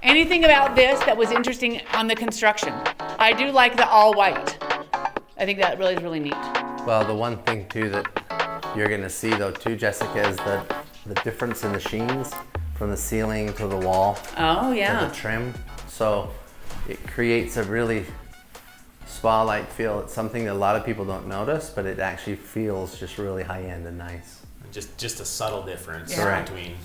Anything about this that was interesting on the construction? I do like the all white. I think that really is really neat. Well, the one thing too that you're gonna see though too, Jessica, is the difference in the sheens from the ceiling to the wall. Oh yeah. To the trim. So it creates a really spa-like feel. It's something that a lot of people don't notice, but it actually feels just really high-end and nice. Just a subtle difference between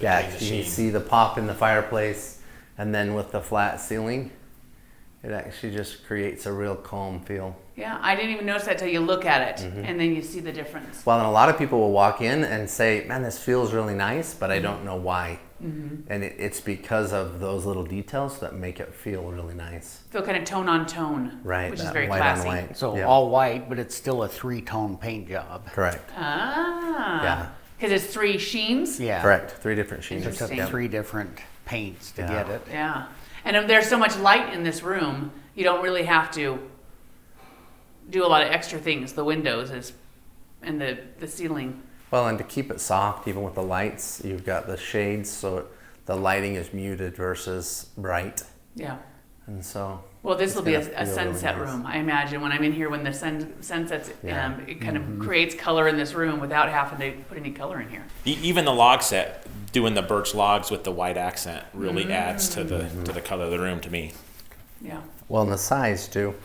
yeah, the you sheen. can see the pop in the fireplace, and then with the flat ceiling, it actually just creates a real calm feel. Yeah, I didn't even notice that till you look at it, and then you see the difference. Well, and a lot of people will walk in and say, man, this feels really nice, but I don't know why. And it's because of those little details that make it feel really nice. Feel kind of tone on tone, Right, which is that very white classy. on white. So Yeah. all white, but it's still a 3-tone paint job. Correct. Ah. Yeah. Because it's 3 sheens? Yeah. Correct. 3 different sheens. It took Interesting. 3 different paints to Yeah. get it. Yeah. And there's so much light in this room, you don't really have to do a lot of extra things. The windows and the ceiling. Well, and to keep it soft, even with the lights, you've got the shades, so the lighting is muted versus bright. Yeah. And so. Well, this it's will be gonna a feel sunset really nice. room. I imagine when I'm in here, when the sun sets, Yeah. it kind of creates color in this room without having to put any color in here. Even the log set, doing the birch logs with the white accent really adds to the color of the room to me. Yeah. Well, and the size too.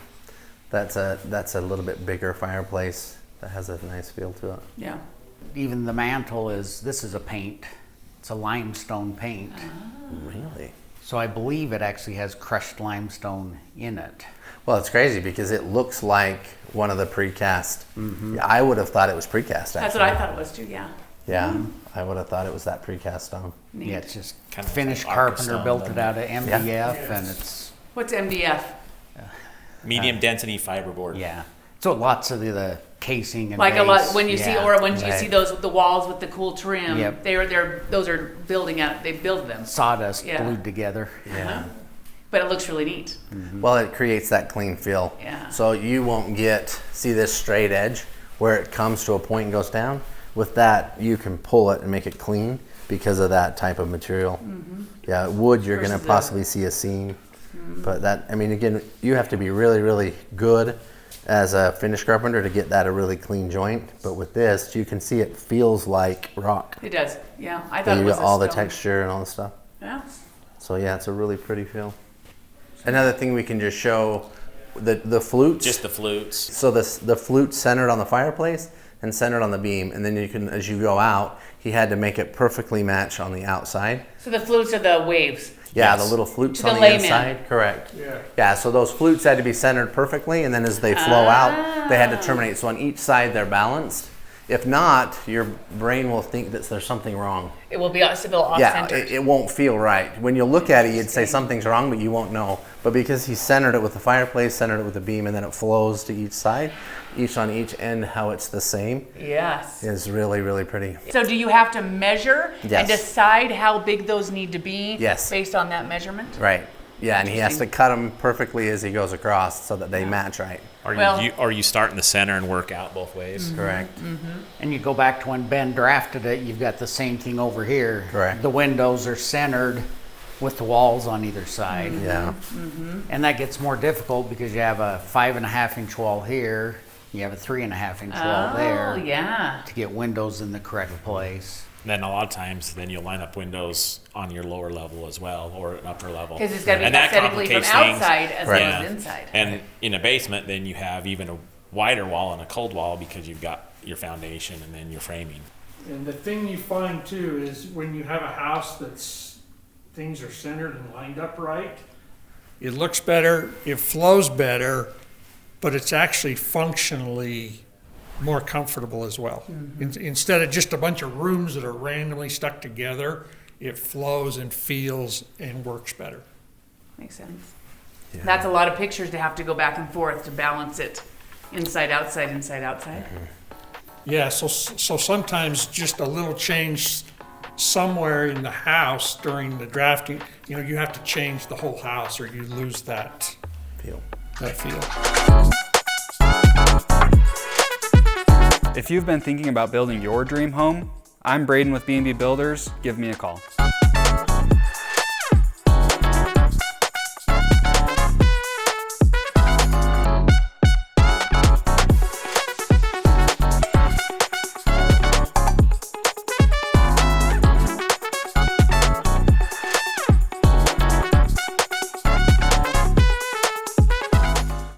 That's a little bit bigger fireplace that has a nice feel to it. Yeah. Even the mantle this is a paint. It's a limestone paint. Really? So I believe it actually has crushed limestone in it. Well, it's crazy because it looks like one of the precast. Yeah, I would have thought it was precast. Actually. That's what I thought it was too, yeah. Yeah, I would have thought it was that precast stone. Neat. Yeah, it's just Kind of finished like carpenter Arca built stone, it out of MDF, and it's What's MDF? Medium density fiberboard. yeah. So lots of the casing and Like a base, lot when you see, yeah. or when you Right. see the walls with the cool trim. Yep. Those are building out. They build them, Sawdust Yeah. glued together. Yeah. but it looks really neat. Well, it creates that clean feel. Yeah. So you won't see this straight edge where it comes to a point and goes down. With that, you can pull it and make it clean because of that type of material. Yeah, wood, you're going to Versus possibly see a seam. But that, I mean, again, you have to be really, really good as a finish carpenter to get that a really clean joint. But with this, you can see it feels like rock. It does. Yeah, I thought And it you was got all the stone. texture and all the stuff. Yeah. So yeah, it's a really pretty feel. Another thing we can just show, the flutes. Just the flutes. So the flute centered on the fireplace and centered on the beam, and then you can, as you go out, he had to make it perfectly match on the outside. So the flutes are the waves. Yeah, Yes. the little flutes To the on the layman. inside, correct. Yeah, so those flutes had to be centered perfectly, and then as they flow out, they had to terminate. So on each side, they're balanced. If not, your brain will think that there's something wrong. It will be still off Yeah, centered. it won't feel right. When you look at it, you'd say something's wrong, but you won't know. But because he centered it with the fireplace, centered it with the beam, and then it flows to each side, each on each end, how it's the same, Yes. is really, really pretty. So do you have to measure Yes. and decide how big those need to be Yes. based on that measurement? Right. Yeah, and he has to cut them perfectly as he goes across so that they match right. Or you start in the center and work out both ways. Correct. And you go back to when Ben drafted it, you've got the same thing over here. Correct. The windows are centered with the walls on either side. Yeah. And that gets more difficult because you have a 5.5-inch wall here, you have a 3.5-inch wall there Oh, yeah. to get windows in the correct place. Then a lot of times, then you'll line up windows on your lower level as well, or an upper level. Because it's got to be And that aesthetically from complicates things. outside as Right. well as inside. And in a basement, then you have even a wider wall and a cold wall because you've got your foundation and then your framing. And the thing you find too is when you have a house things are centered and lined up right, it looks better, it flows better, but it's actually functionally more comfortable as well. Instead of just a bunch of rooms that are randomly stuck together, it flows and feels and works better. Makes sense. That's a lot of pictures to have to go back and forth to balance it inside, outside, inside, outside. Yeah, so sometimes just a little change somewhere in the house during the drafting, you have to change the whole house or you lose that Feel. feel. If you've been thinking about building your dream home, I'm Braden with B&B Builders. Give me a call.